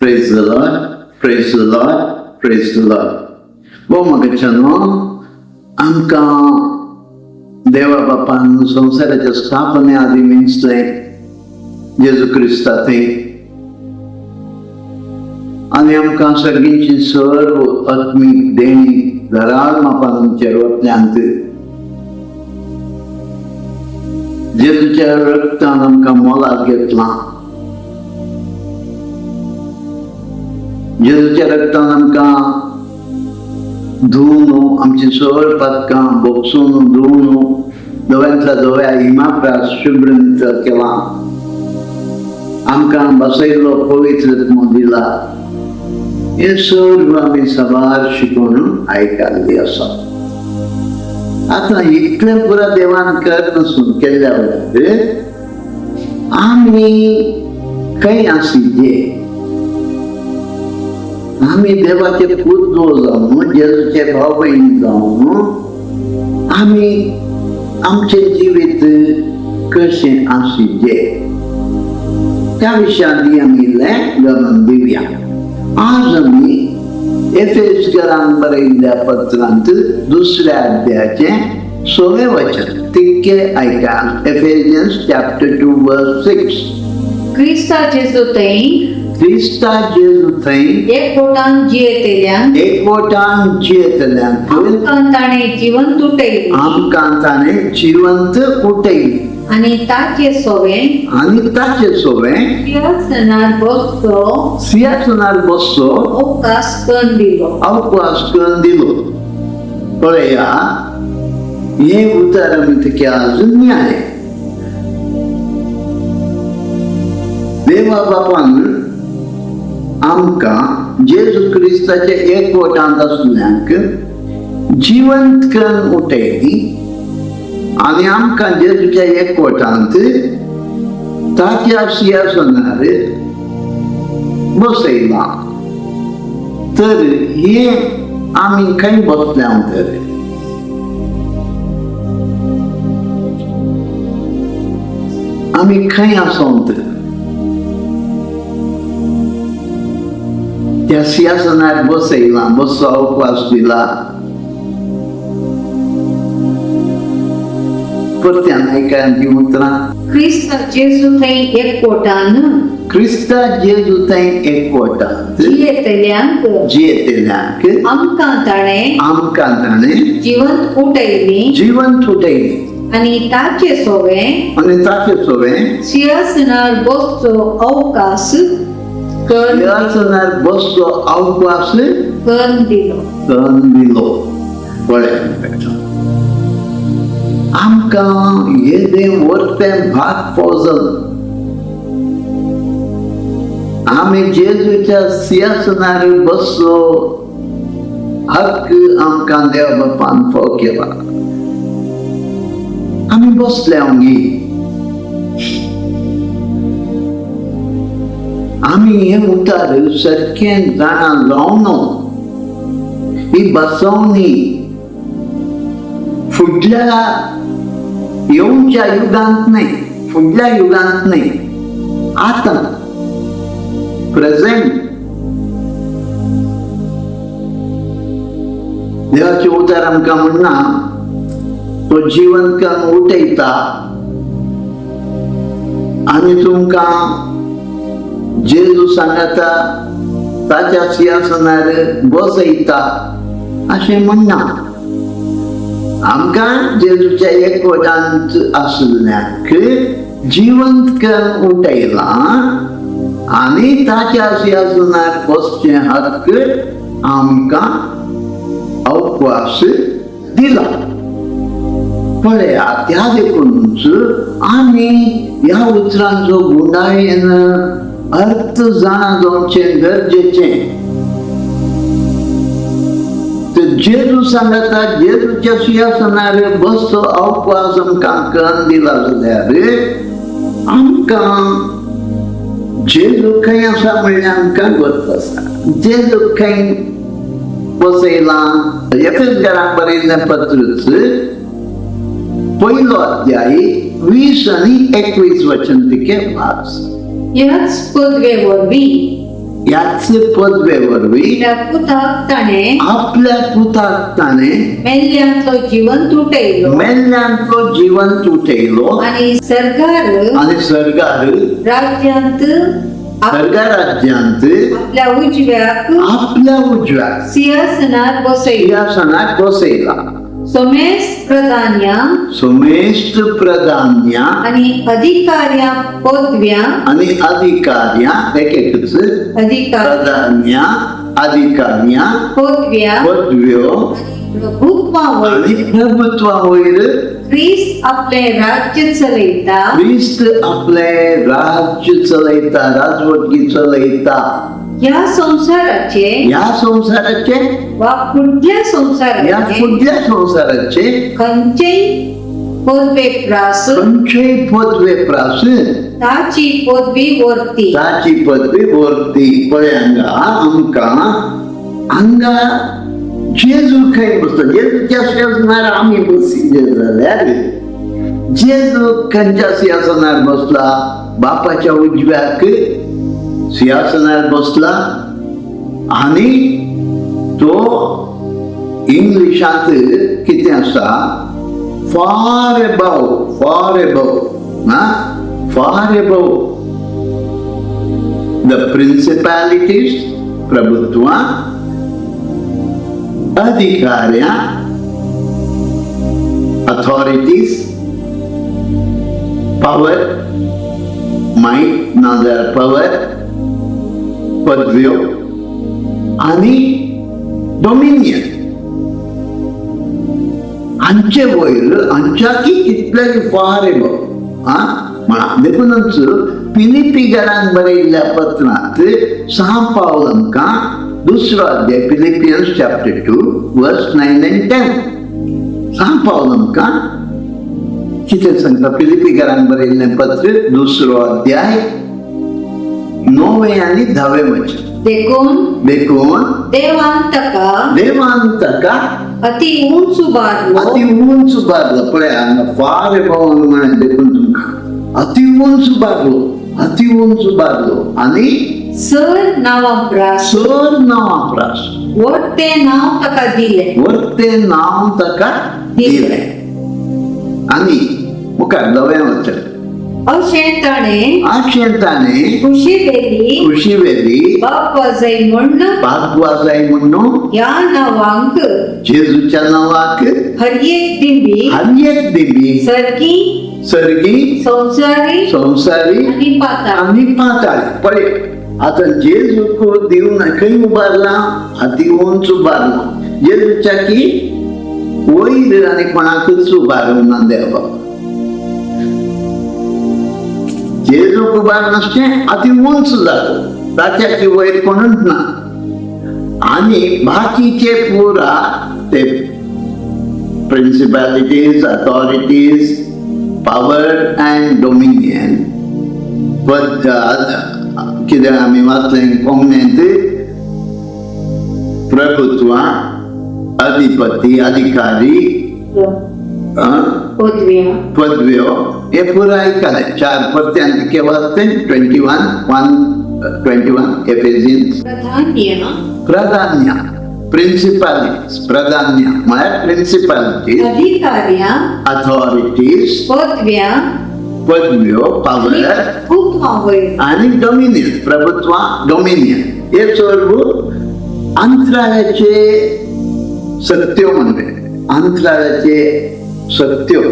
Praise the Lord, praise the Lord, praise the Lord. आमकां देवा बापान संसाराच्या स्थापने आदी मिन्सले जेजू क्रिस्ता थंय आनी आमकां सगळींची सर्व आत्मीक देणी धराळ मापान आमचेर वतल्यांत जेजूच्या रक्तान आमकां मोलात घेतलां. जेजूच्या रक्तान आमकां धुवन आमची सगळ पातकां बोगसून धुवन दोव्यांतल्या दोव्या इमाप्रास शुभ्र नितळ केला. आमकां बसयल्लो पवित्र आत्मो दिला. हे सर्व आमी सभार शिकून आयकल्ली आसा. आता इतलें पुरा देवान कर नसून केल्ल्या वेळार आमी खंय आशिल्ले. आमी देवाचे पुत्र जावन जेजूचे भाव भयणी जावन आमी आमचे जिवीत कशें आशिल्ले त्या विशयानी आमी इल्लें गमन दिवया. आज आमी एफेसकारांक बरयल्ल्या पत्रांत 2 अध्यायाचें 6वें वचन तितके आयका. एफेसियन्स चॅप्टर 2 वर्स 6. क्रिस्ता जेजू थंय एकवटान जियेतल्यांक आमकां ताणें जिवंत उठयली आनी ताचे सोबें सिंहासनार बसचो अवकाश करून दिलो. पळया, हे उतर आमी तिका अजून मेळ्ळे. देवा बापान आमकां जेजू क्रिस्ताचे एकवटांत आसल्यांक जिवंत करून उठयली आनी आमकां जेजूच्या एकवटांत ताच्या सिंहासनार बसयला. तर हे आमी खंय बसल्या तर आमी खंय आसोंत त्या सिंहासनार बसयला, बसचो अवकाश दिला. परत्यान आयकान ती उतरां. क्रिस्ता जेजू थंय एकवटान जियेतल्यांक आमकां ताणें जिवंत उठयली आनी ताचे सोबें सिंहासनार बसचो अवकाश करून दिलो. आमकां हे देव वर्तें भाग फोजल. आमी जेजूच्या सिंहासनार बसचो हक्क आमकां देव बापान फाव केला. आमी बसल्या ओंगी. आमी हे उतार सारकें जाणा जावन ही बसवणी फुडल्या येवच्या युगांत न्हय, आतां प्रेझेंट देवाचे उतार आमकां म्हणना तो जिवंत करून उठयता आनी तुमकां जेजू सांगता ताच्या सिंहासनार बसयता अशें म्हणना. आमकां जेजूच्या एकवटांत आसल्यांक जिवंत करून उठयला आनी ताच्या सिंहासनार बसचें हक्क आमकां अवकाश दिला. पळया, त्या देखूनच आमी ह्या उतरांचो गुंडाळेन अर्थ जाणा जावचें गरजेचें. जेजू सांगता जेजूच्या सिंहासनार बसचो अवकाश आमकां करून दिला जाल्यार आमकां जेजू खंय आसा म्हणल्यार आमकां गोत आसा. जेजू खंय बसयला. एफेसकारांक बरयल्लें पत्रच 1 अध्याय 20 आनी 21 वचन तिके वाच. ह्याच पदवे वरवीं याच पदवे वरवीं आपल्या पुताक ताणे आपल्या पुताक ताणे मेल्ल्यांतलो जिवंत उठयलो मेल्ल्यांतलो जिवंत उठयलो आणि सर्गार राज्यांत सर्गा राज्यांत आपल्या उजव्याक सिंहासनार बसयला सोमेस्त प्रधान्या आणि अधिकार्या प्रधान्या अधिकार्या पदव्यो प्रभुत्वा वयर ख्रिस्त आपले राज्य चलयता राजवटी चलयता या संसाराचे वा फुडल्या संसाराचे खंयचेय पदवे प्रास ताची पदवी वर्ती पळय हांगा जेजू खंय बसलो जेजूच्या सिंहासनार आमी बसिल्ले जाल्यार जेजू खंयच्या सिंहासनार बसला बापाच्या उजव्याक सिंहासनार बसला आणि तो इंग्लिशांत कितें आसा फार अबाव द प्रिन्सिपॅलिटीज प्रभुत्वा अधिकार्या अथॉरिटीज पॉवर माइट नाजाल्यार पॉवर पदव्यो आणि डोमिनियन हांचे वयर हांच्याकी कितले फार देखूनच फिलिपिकारांक बरयल्ल्या पत्रांत सांग पावल आमकां दुसरो अध्याय फिलिपियन्स चॅप्टर 2 वर्स 9 and 10 सांग पावल आमकां कितें सांगता फिलिपिकारांक बरयल्लें पत्र दुसरो अध्याय 9 आणि 10 वचन देखून देवान ताका अति उंच उबारलो पळय हांगा फार भवन म्हण देखून तुमकां अति उंच उबारलो आणि सर नावांप्रास वर्ते नाव ताका दिले आणि मुखार 9वें वचन अशें ताणे खुशी वेली बागवाजाई म्हणून या नावांक जेजूच्या नावाक हर एक दिंबी सर्गी संसारी आणि पाताळी पळय आता जेजूक देव खंय उबारला अति उंच उबारला जेजूच्या की वयर आनी कोणाकच उबारूंक ना देवा जेजूक उबारनासलें अति उंच जालो ताच्या की वयर कोणूच ना आणि बाकीचे पुरा ते प्रिन्सिपॅलिटीज अथॉरिटीज पॉवर अँड डोमिनियन कितें आमी वाचलें कोंकणींत प्रभुत्वा अधिपती अधिकारी पदव्यो हे पुरा आयकले 4 परत्यान वाचते 21 एफेसियन्स प्रधान्य प्रिन्सिपॅलिटीज प्रधान्य म्हळ्यार प्रिन्सिपॅलिटीज अथॉरिटीज पदव्यो पॉवर आणि डोमिनियन प्रभुत्वा डोमिनियन हे सर्व अंतराळाचे सत्यो म्हणले अंतराळाचे सत्यो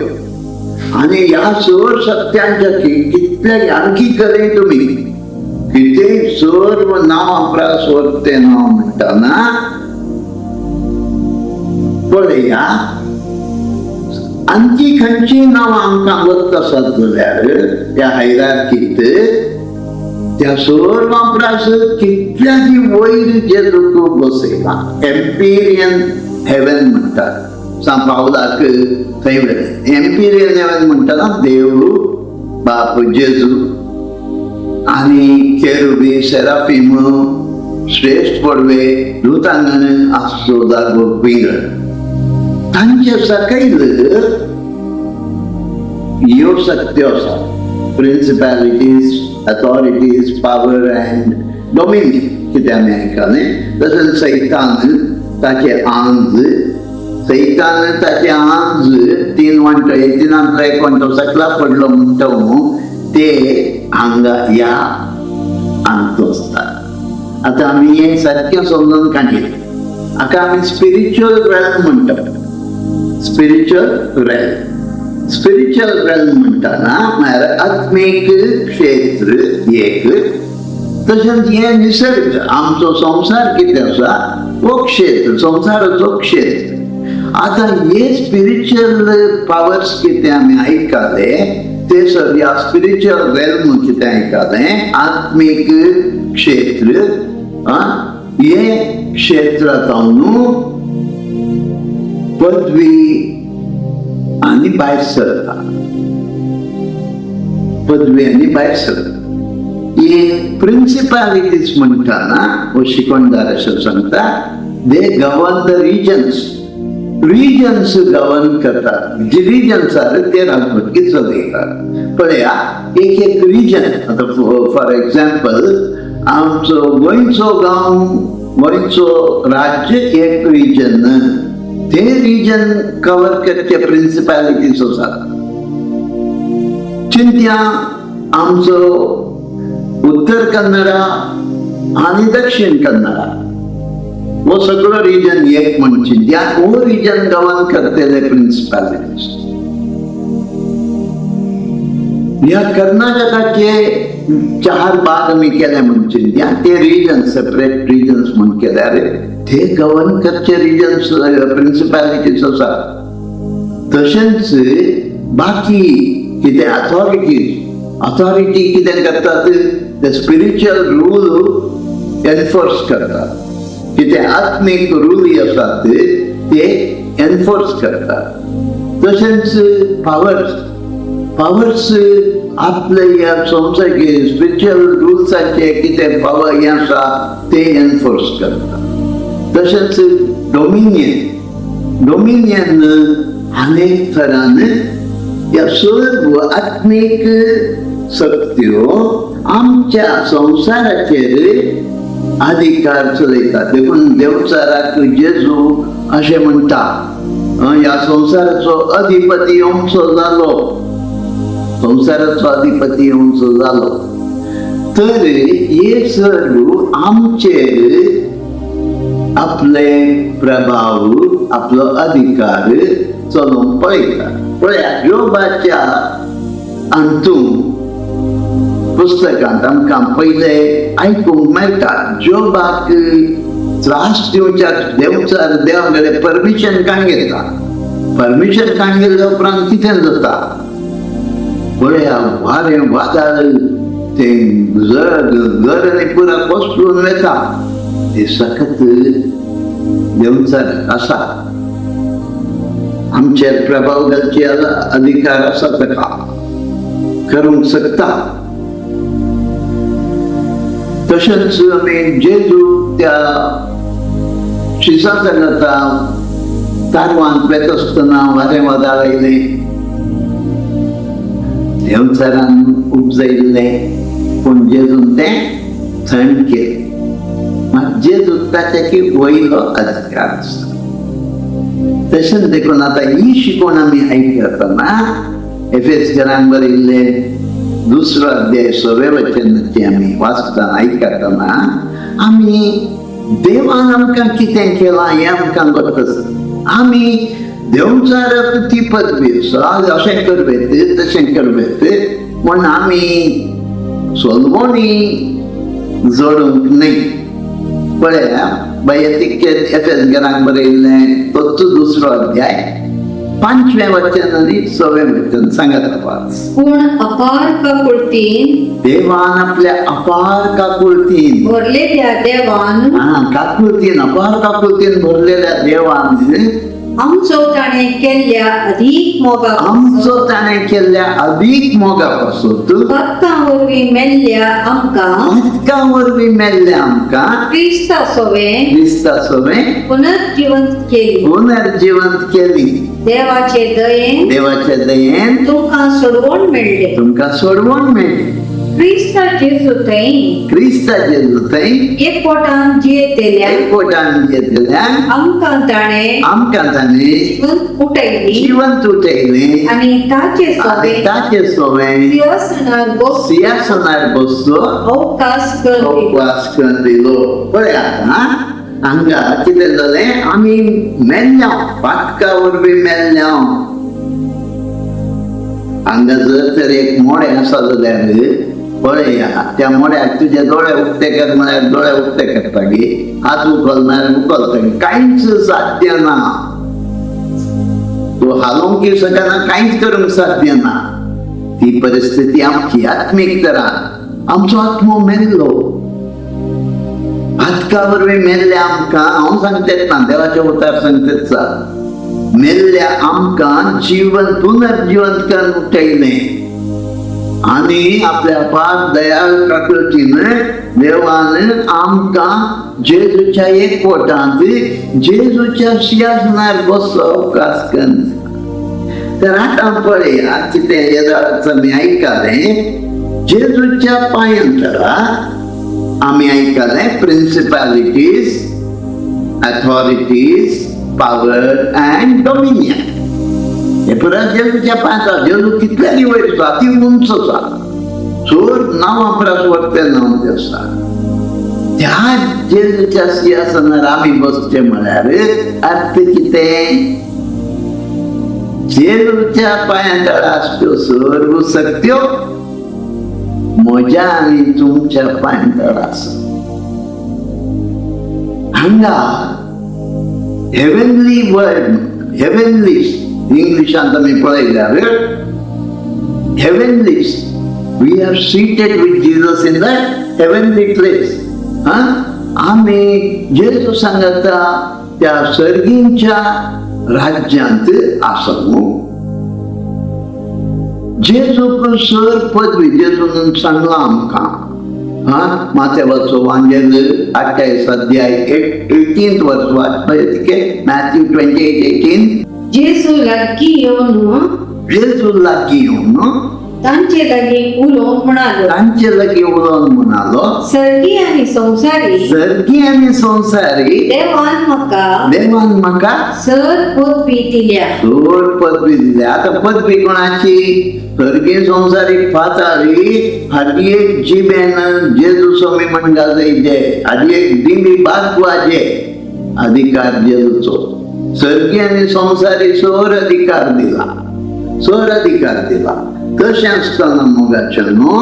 आणि ह्या सर सत्यांच्या कितले आणखी करे तुम्ही किती सर्व नाव प्रास वर्ते नाव म्हणटाना पळया आणखी खंयची नाव आमकां वत आसात जाल्यार त्या हायरार्कीत त्या सर्व प्रास कितल्याची वयर जे लोक बसयला एम्पिरियन हेवन म्हणटात सांग पावलाक थंय एम्पिरियन हेवन म्हणटाना देव बाप जेजू आणि केरुबी सेराफिम श्रेष्ठ पडवे दूतांगण आसचो जागो पिंगळ तांचे सकयल ह्यो सत्यो आसा प्रिन्सिपॅलिटीज अथॉरिटीज पॉवर अँड डोमिनियन कितें आमी आयकलें तशेंच सैतान ताचे आंज ताचे आंज 3 वंटो तिनांतलो एक वंटो सकला पडलो म्हणटा ते हांगा ह्या आंगतो आसतात. आतां आमी हें सारकें समजून काडलें. हाका आमी स्पिरिच्युअल रेल्म म्हणटा. स्पिरिच्युअल रेल्म म्हणटाना म्हळ्यार आत्मीक क्षेत्र एक, तशेंच हें निसर्ग आमचो संसार कितें आसा हो क्षेत्र, संसाराचो क्षेत्र. आतां हे स्पिरिच्युअल पावर्स कितें आमी आयकले ते सगळ्या स्पिरिच्युअल रेल्म कितें आयकलें आत्मीक क्षेत्र हे क्षेत्रांतून पदवी आनी भायर सरता. पदवी आनी भायर सरता. हे प्रिन्सिपालिटीज म्हणटाना हो शिकवणदार अशें सांगता दे गवर्न द रिजन्स गवर्न करतात. जे रिजन्स आसात ते राजवटी चलयतात. पळया एक रिजन आतां फॉर एग्जाम्पल आमचो गोंयचो गांव गोंयचो राज्य एक रिजन, ते रिजन कवर करचे प्रिन्सिपालिटीज आसात. चिंत्या आमचो उत्तर कन्नडा आनी दक्षिण कन्नडा वो सगळो रिजन एक म्हणची ज्या हो रिजन गवर्न करतले प्रिन्सिपालिटीज. ह्या कर्नाटकाचे 4 भाग आमी केले म्हणचे त्या ते रिजन सेपरेट रिजन्स म्हण केल्यार ते गवर्न करचे रिजन्स प्रिन्सिपालिटीज आसात. तशेंच बाकी कितें ऑथॉरिटी कितें करतात ते स्पिरिच्युअल रूल एनफोर्स करतात. कितें आत्मीक रूल आसात ते एनफोर्स करतात. तशेंच पावर्स आपले ह्या संसाराचे स्पिरिच्युअल रुल्साचे कितें पावर हें आसा ते एनफोर्स करतात. तशेंच डोमिनियन अनेक तरान ह्या सर्व आत्मीक शक्त्यो आमच्या संसाराचेर अधिकार चलयतात. देखून देवचाराक जेजू अशें म्हणटा ह्या संसाराचो अधिपती आमचो जालो, संसाराचो अधिपती आमचो जालो. तर हे सर्व आमचेर आपले प्रभाव आपलो अधिकार चलोवंक पळयता. पळया योबाच्या अंतून पुस्तकांत आमकां पयले आयकूंक मेळटा जोबाक त्रास दिवच्या देवचार देवा कडेन परमिशन कांगेता. परमिशन कांगेल्या उपरांत कितें जाता पळया वारें वादळ तें घर आनी पुरा कोसळून वता. हे सखत देवचार आसा. आमचेर प्रभाव घालचे अधिकार आसा ताका करूंक शकता. तशेंच आमी जेजू त्या शिसाक जाता तारवांत वेत आसतना वारें वादळ आयलें देवचारान उपजयल्लें पूण जेजून तें थंड केलें. जेजू ताचे वयलो अधिकार आसता. तशेंच देखून आतां ही शिकवण आमी आयकतना एफेसकारांक बरयल्लें 2 अध्याय 6वें वचनाचें आमी वाचतना आयकतना आमी देवान आमकां कितें केलां हें आमकां गरज. आमी देवचाराक ती पदवी आसा अशें करबेत तशें करबेत म्हण आमी सोलमोनी जोडूंक न्हय. पळया एफेसकारांक बरयल्लें 2 अध्याय 5वें वचन आनी 6वें वचन सांगात वाच. पूण अपार काकुळतीन देवान आपल्या अपार काकुळतीन भरलेल्या देवान काकुळतीन अपार काकुळतीन भरलेल्या देवान आमचो ताणें केल्ल्या अधिक मोगा पासून हक्कां वरवीं मेल्ल्या आमकां क्रिस्ता सोवें पुनर्जीवंत केली. देवाचे दयेन तुमकां सोडवण मेळ्ळें. क्रिस्ता जेजू थंय क्रिस्ता जेजू थंय एकवटान जियेतेल्या एकवटान येतल्यान आमकां ताणें जिवंत उठयली जिवंत उठयलें आनी ताचे आनी ताचे सोवें सिंहासनार बसचो अवकाश कर उपवास करून दिलो. पळयात हांगा कितें जालें, आमी मेल्ल्या पातका वरवीं मेल्ल्या. हांगा जर तर एक मोडें आसा जाल्यार पळया, त्या मोड्याक तुजे दोळे उक्ते कर म्हळ्यार दोळे उक्ते करपाकी, हात उखल म्हळ्यार उखलतकीर कांयच साध्य ना. तूं हालोवंक शकना, कांयच करूंक साध्य ना. ती परिस्थिती आमची आत्मीक तरान. आमचो आत्मो मेल्लो, पातका वरवीं मेल्ल्या आमकां, हांव सांगतेत ना, देवाचे उतार सांगतेत सा, मेल्ल्या आमकां जीवन पुनर्जीवंत करून उठयलें. आनी आपल्या अपार दयाळ प्रकृतीन देवान आमकां जेजूच्या एकवटांत जेजूच्या सिंहासनार बसचो अवकाश करून. तर आतां पळया कितें येदारच आमी आयकलें, जेजूच्या पांयांतळा आमी आयकलें प्रिन्सिपालिटीज, अथॉरिटीज, पावर अँड डॉमिनियन. हे पुरा जेजूच्या पांयांतळा. जेजू कितल्यानी वयर आसा, ती उंच आसा. चोर नांवां परस वर्तें नांव आसा. त्या जेजूच्या सिंहासनार आमी बसचें म्हळ्यार अर्थ कितें? जेजूच्या पांयांतळा आसच्यो सर्व शक्त्यो म्हज्या आनी तुमच्या पांयांतळा आसा. हांगा हेवनली वर्ल्ड, हेवनली इंग्लिशांत आमी पळयल्यार heavenlies, we are seated with Jesus in the heavenly place. आमी जेजू सांगता त्या सर्गींच्या राज्यांत आसू. जेजूक सर पदवी जेजून सांगला आमकां. माथेवाचो वांजेल 28 अध्याय 18th वर्स वाचपाचें. तिके मॅथ्यू 28:18. जेजू लागीं येवन तांचे लागीं उलोवन म्हणालो, सर्गी आनी संवसारी देवान म्हाका सर पदवी दिल्या. आतां पदवी कोणाची? सर्गी संवसारी पाताळी हाची एक जिबेन जेजू स्वामी म्हणटा जायचे, हाची एक दिंडी बागवाचे अधिकार जेजूचो. सर्गी आनी संवसारी सोर अधिकार दिला. तशें आसतना मोगाचें न्हू,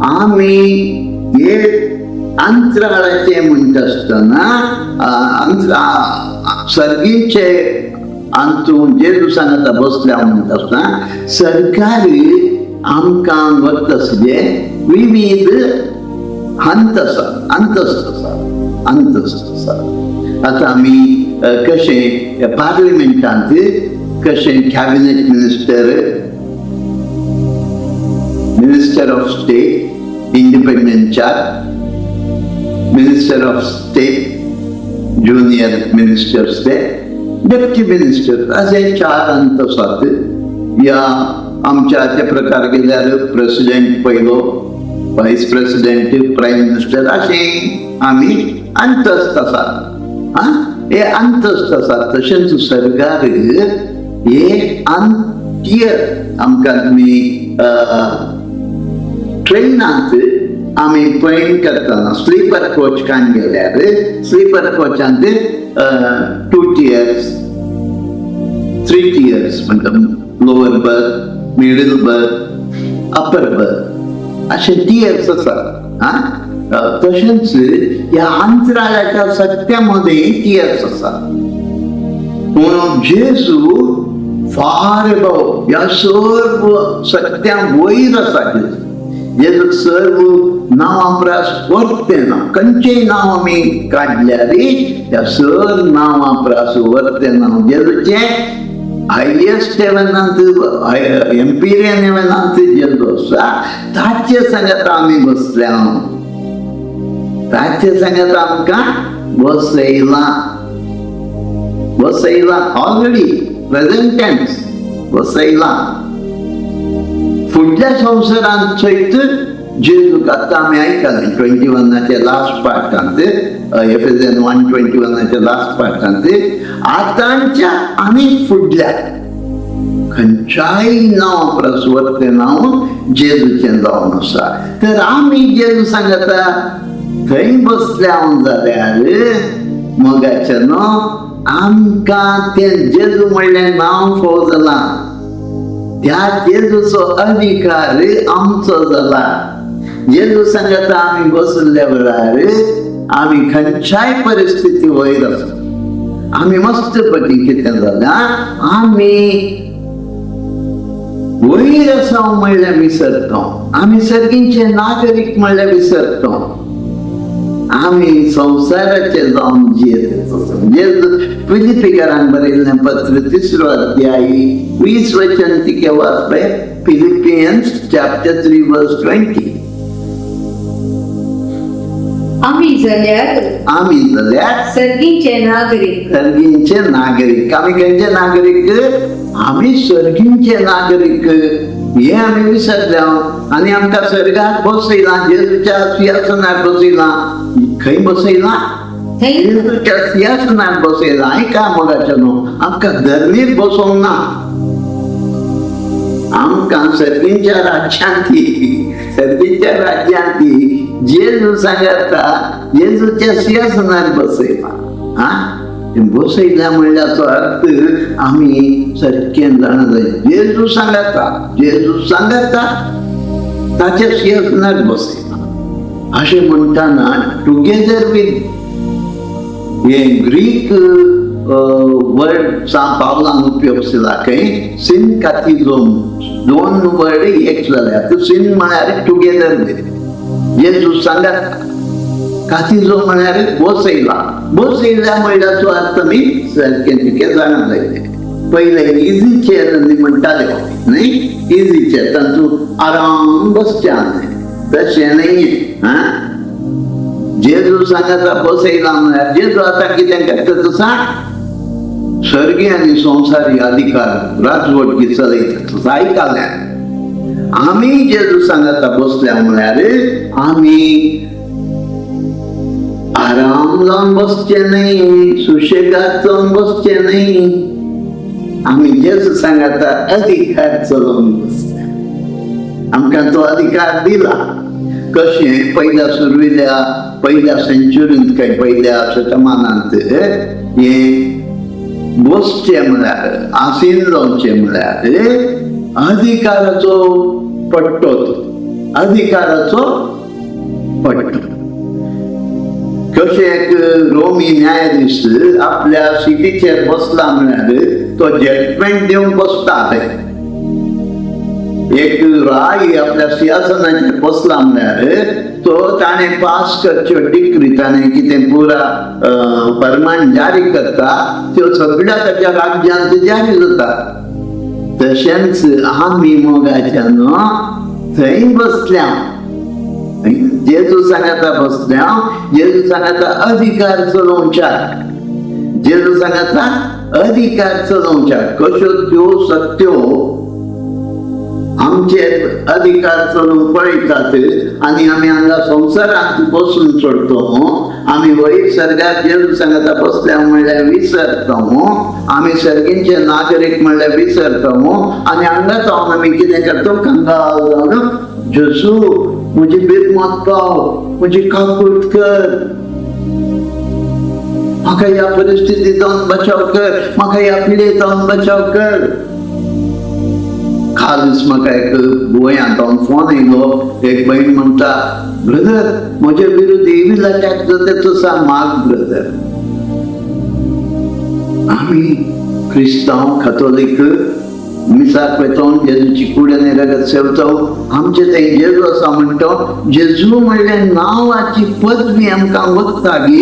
आमी हे अंतराळाचे म्हणटा आसतना सर्गीचे अंतून जेजू सांगता बसल्या म्हणटा आसतना सरकार आमकां वर्तसजे विविध अंतस्त आसा. आतां आमी कशें पार्लिमेंटांत कशें cabinet minister of state, independent charge, minister of state, junior minister state, deputy minister, असे 4 अंत आसात. या आमच्या ते प्रकार केल्यार प्रेसिडेंट पयलो, व्हायस प्रेसिडेंट, प्रायम मिनिस्टर, अशें आमी अंतस्त आसात. हे अंतस्त आसात. तशेंच सरकार हे अंत्य आमकां तुमी ट्रेनांत आमी पळयन करतना स्लीपर कोच कान गेल्यार स्लीपर कोचांत 2 tiers, 3 tiers म्हणटा lower berth, middle birth, upper berth अशे tiers आसात. तशेंच ह्या अंतराळाच्या सत्यामध्ये tiers आसात. पूण जेजू फार अबाव ह्या सर्व सत्या वयर आसा. जेजू सर्व नांवां परस वर्तें ना. खंयचेंय नांव आमी काडल्यार त्या सर नांवां परस वर्तें नांव जेजूचें हायेस्ट हेवनांत, एम्पिरियन हेवनांत जेजू आसा. ताचे सांगता आमी बसल्या. ताचे सांगता आमकां बसयला ऑलरेडी प्रेझेंट टेन्स बसयला. फुडल्या संवसारांत चैत जेजूक आतां आमी आयकलें 21 लास्ट पार्टांत, एफेसियन 1:21 लास्ट पार्टांत, आतांच्या आनी फुडल्या खंयच्याय नांव प्रस्वर्तें नांव जेजूचें जावन आसा. तर आमी जेजू सांगता थंय बसल्या जाल्यार मोगाचें न्हू, आमकां तें जेजू म्हणलें नांव फोव जालां. त्या जेजूचो अधिकार आमचो जाला. जेजू सांगता आमी बसल्या वेळार आमी खंयच्याय परिस्थिती वयर आसा, आमी मस्त पैकी कितें जाल्यां आमी वयर आसा म्हणल्यार विसरता, आमी सर्गींचे नागरीक म्हणल्यार विसरता, आमी संवसाराचे जावन जेजू फिलिपिकारांक बरयल्लें पत्र 3 अध्याय 20 वचन तिके वाचपय. Philippines chapter 3 verse 20. आमी जाल्यार सर्गींचे नागरीक. आमी खंयचे नागरीक? आमी सर्गींचे नागरीक. हे आमी विसरल्या आनी आमकां सर्गात बसयलां, जेजूच्या सिंहासनार बसयलां. खंय बसयलां? जेजूच्या सिंहासनार बसयलां. आयका मोगाचें न्हू, आमकां धर्मीक बसोवंक ना, आमकां सर्गींच्या राज्यांत जेजू सांगता जेजूच्या सिंहासनार बसयलां. बसयल्या म्हणल्याचो अर्थ आमी सारकें जाणा जाय. जेजू सांगता ताच्या सिंहासनार बसयलां अशें म्हणटाना टुगेदर वीथ हे ग्रीक वर्ड पावलान उपयोग केला खंय सिनकातिझोम, 2 वर्ड एक जाल्यात. सिन म्हळ्यार टुगेदर वीथ, जेजू सांगता. कातिझोम म्हळ्यार बसयला म्हणल्याचो अर्थ आमी सारकें तिके जाणा जाय. पयले इजी चेअर म्हणटाले न्ही, इजी चेअर तातूंत आराम बसचें, तशें न्ही. जेजू सांगता बसयला म्हळ्यार जेजू आतां कितें करता सांग? सर्गी आनी संवसारी अधिकार राजवट चलयता. आयकल्यार आमी जेजू सांगता बसल्या म्हळ्यार आमी आराम जावन बसचें न्ही, सुशेगाद जावन बसचें न्ही. आमी जेजू सांगता अधिकार चलोवन बसचें. आमकां तो अधिकार दिला. कशें? पहिल्या सेंच्युरींत काय पहिल्या शतमानांत हे बसचें म्हळ्यार, आसीन जावचें म्हळ्यार अधिकाराचो पट्टो. कशें एक रोमी न्यायाधीश आपल्या सिटीचेर बसला म्हळ्यार तो जजमेंट दिवंक बसता. एक राय आपल्या सिंहासनाचेर बसला म्हळ्यार तो ताणें पास करच्यो डिक्री, ताणें कितें पुरा फर्मान जारी करता त्यो सगळ्या ताच्या राज्यांत जारी जाता. तशेंच आमी मोगाच्या न्हू थंय बसल्या. जेजू सांगता बसल्या, जेजू सांगता अधिकार चलोवच्याक. जेजू सांगता अधिकार चलोवच्याक. कश्यो त्यो सत्यो आमचे अधिकार चलोवंक पळयतात आनी आमी हांगा संवसारांत बसून सोडतो. आमी वयर सर्गात जेजू सांगता बसल्या म्हणल्यार विसरता. आमी सर्गींचे नागरीक म्हणल्यार विसरता आनी हांगा जावन आमी कितें करता? कंगाल जावन जेजू म्हजी बिरमत पाव, म्हजी काकूट कर, म्हाका ह्या परिस्थितींत जावन बचाव कर, म्हाका ह्या पिडेंत जावन बचाव कर. कालच म्हाका एक गोंयांत फोन येयलो. एक बहीण म्हणटा, ब्रदर म्हजे विरुद्ध इविल अटॅक जाता तो सांग माग ब्रदर. आमी क्रिस्तांव कॅथोलीक मिसाक पेटोवन जेजूची कुडीन रगत सेवतो. आमचे थंय जेजू आसा म्हणटा. जेजू म्हणल्यार नांवाची पदवी आमकां वखता गी.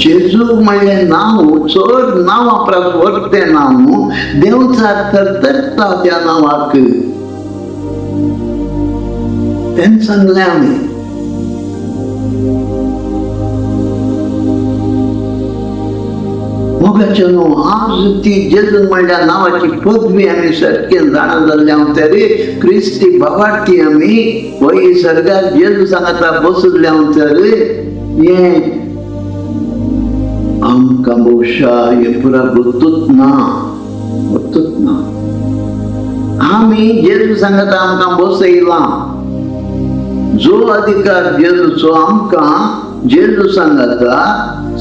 जेजू म्हणलें नांव चड नांवां प्रस्वर्तें नांव. देवचा थरथरता त्या नांवाक. तें सांगलें आमी. मग मोगाचेनो आज ती जेजून म्हणल्या नावाची पदवी आम्ही सटकेन जाणा जाल्ल्या तरी क्रिस्ती भवाटी आम्ही वय सर्गार जेजू सांगता बसल्या तरी ये आमकां भोवशा हे पुरा गुर्तूच ना आम्ही जेजू सांगता आमकां बसयला जो अधिकार जेजूचो आमकां जेजू सांगता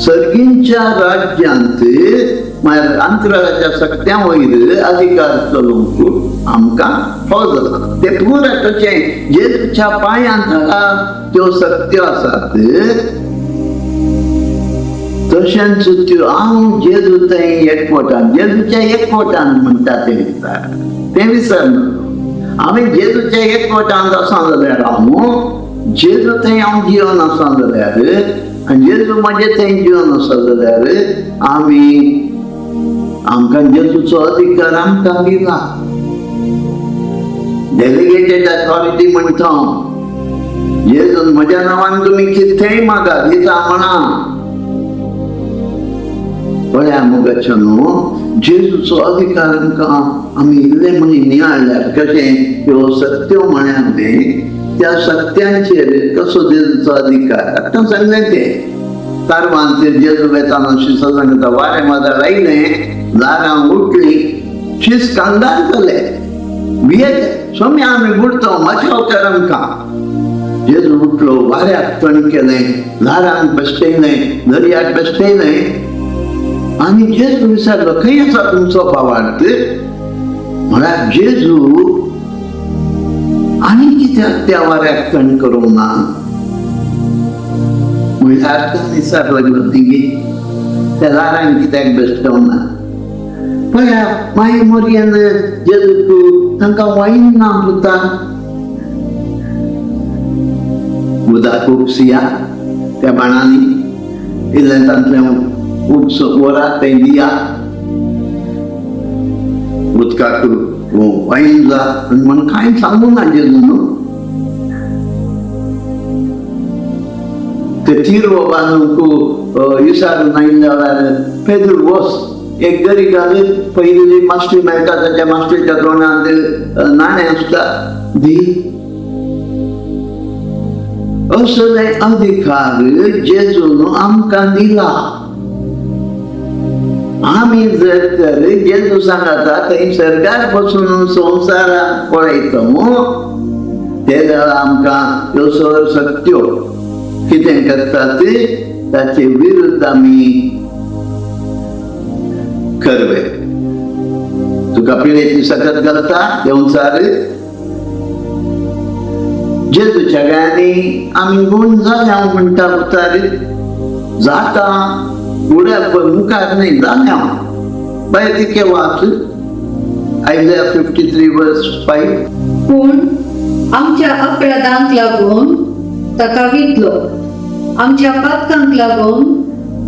सर्गींच्या राज्यांत म्हळ्यार अंतराळाच्या सगळ्या वयर अधिकार चलोवंक आमकां फावो जाता ते पुरा तशें जेजूच्या पांयांत हांगा त्यो सत्यो आसात तशेंच त्यो हांव जेजू थंय एकवटान जेजूच्या एकवटान म्हणटा ते विसरना हांवें जेजूच्या एकवटान आसा जाल्यार हांव जेजू थंय हांव जिवन आसा जाल्यार आनी जेजू म्हाजे थंय जिवन आसा जाल्यार आमकां जेजूचो अधिकार आमकां दिला डेलिगेटेड अथॉरिटी म्हणटा जेजून म्हज्या नांवान तुमी कितेंय मागा दिता म्हणा पळया मोगाचेनो जेजूचो अधिकार आमकां आमी इल्ले मनी नियाळ्यार कशें ह्यो सत्यो म्हळ्या हांवें त्या सत्यांचेर कसो जेजूचो अधिकार आतां सांगलें तें कारवान ते जेजू वेताना शिसा सांगता वारें वादळ आयलें लागां उठली शीस कांगाल जाले भियेले सोम्या आमी बुडतो मजाव कर आमकां जेजू उठलो वाऱ्याक थंड केलें लारांक बेश्टयलें दर्याक बेश्टयलें आनी जेजू विचारलो खंय आसा तुमचो भावार्थ म्हळ्यार जेजू आनी कित्याक त्या वाऱ्याक थंड करूंक ना म्हळ्यार विचार लागलो तिगी त्या लारांक कित्याक बेश्टोवंक ना पळया माय मोरयेन जेजूक तांकां वायन ना दिता उदक उपसिया त्या बाणांनी इल्लें तांतलें उप्स वरात तें दिया उदकाक वायन जा म्हण कांय सांगूं ना जेजू न्हू ते तिरवो बांदूंक विचारून आयले जाल्यार पेदूर वच एक गरी घाल पयली मास्टरी मेळटा ताच्या मास्टरीच्या तोंडांत नाणें आसता दी असले अधिकार जेजून आमकां दिला आमी जर तर जेजू सांगता थंय सर्गार बसून संवसाराक पळयता ते जाल्यार आमकां ह्यो सगळ्यो सत्यो कितें करतात ताचे विरुद्ध आमी करवे तुका पिळेची सकत घालता संवसार जेजूच्या गायांनी आमी गुण जाल्या म्हणटा उतार जाता पुढे मुखार नाही जाल्या बाय तिके वाच आयल्या 53 वर्स 5 पूण आमच्या अपराधांक लागून ताका विटलो आमच्या पातकांक लागून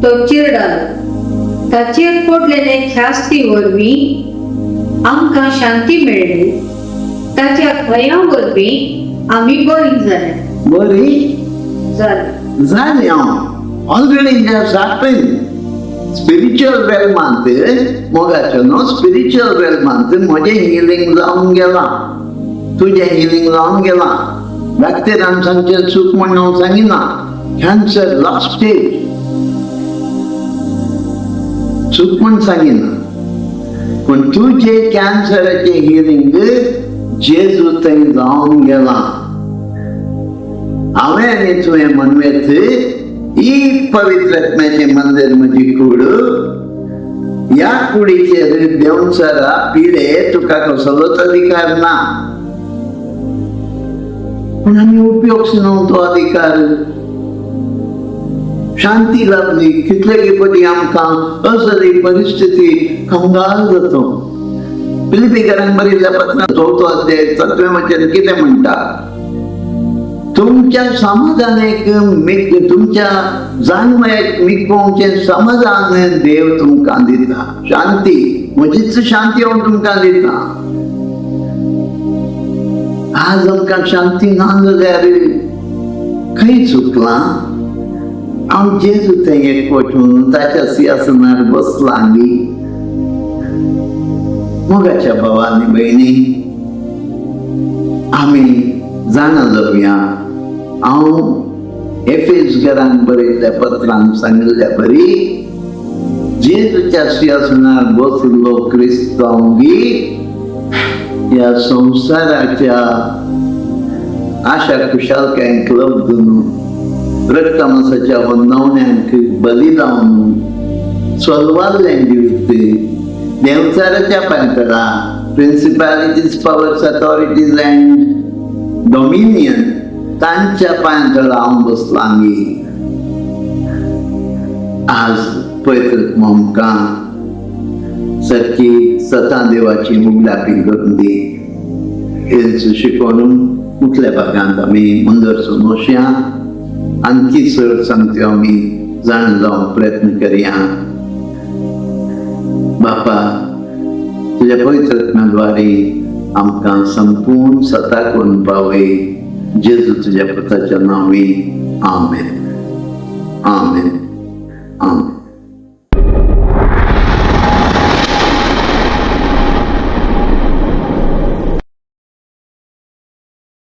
तो चिरडालो ताचेर पडलेले ख्यास्ती वरवीं आमकां शांती मेळ्ळी ताच्या खंया वरवीं आमी बरी जाली ऑलरेडी स्पिरिच्युअल रेल्मांत मोगाचेनो स्पिरिच्युअल रेल्मांत म्हजें हिलींग जावन गेलां तुजें हिलींग जावन गेलां डाक्टरान सांगचें चूक म्हण हांव सांगिना कॅन्सर लास्ट स्टेज चूक म्हण सांगिना पूण तुजें कॅन्सराचें हिलींग जेजू थंय जावन गेलां हांवें आनी तुवें मनवेत ही पवित्र आत्म्याचें मंदिर म्हजी कूड ह्या कुडीचेर देंवचारा पिडे तुका कसलोच अधिकार ना पूण आमी उपयोग न्हू तो अधिकार शांती लाभली कितले पटी आमकां असली परिस्थिती कंगाल जातो फिलिपिकरांक बरयल्ल्या पत्रांत 4थो अध्याय 7वें वचन कितें म्हणटा तुमच्या समाधानाक तुमच्या जाणवयाक मिकोवचें समाधान देव तुमकां दिता शांती म्हजीच शांती हांव तुमकां दिता आज आमकां शांती ना जाल्यार खंय चुकलां हांव जेजू थंय एकवटून ताच्या सिंहासनार बसलांगी. मोगाच्या भावा आनी भयणी, आमी जाणा जावया. हांव एफेसकारांक बरयल्ल्या पत्रांत सांगिल्ल्या बरी, जेजूच्या सिंहासनार बसलो क्रिस्तांगी ह्या संसाराच्या आशा कुशालकांक लब्ध न्हू, रक्तमांसाच्या वंदवण्यांक बली जावन चलवाल्लें जिवीत देंवचाराच्या पांतळा, प्रिन्सिपालिटीज, पावर्स, अथॉरिटीज अँड डॉमिनियन तांच्या पांतळा हांव बसलांगी. आज पवित्र आमकां सारकी सतां देवाची मुगलापी करून दी. हेच शिकोवन मुखल्या भागांत आमी मुंदरसून वचया. आणखी चड सांगत्यो आमी जाण जावंक प्रयत्न करया. बापा, तुझ्या पवित्र आत्म्याद्वारे आमकां संपूर्ण सता करून पावय. जेजू तुझ्या पुताच्या नांवी. आमेन. आमेन.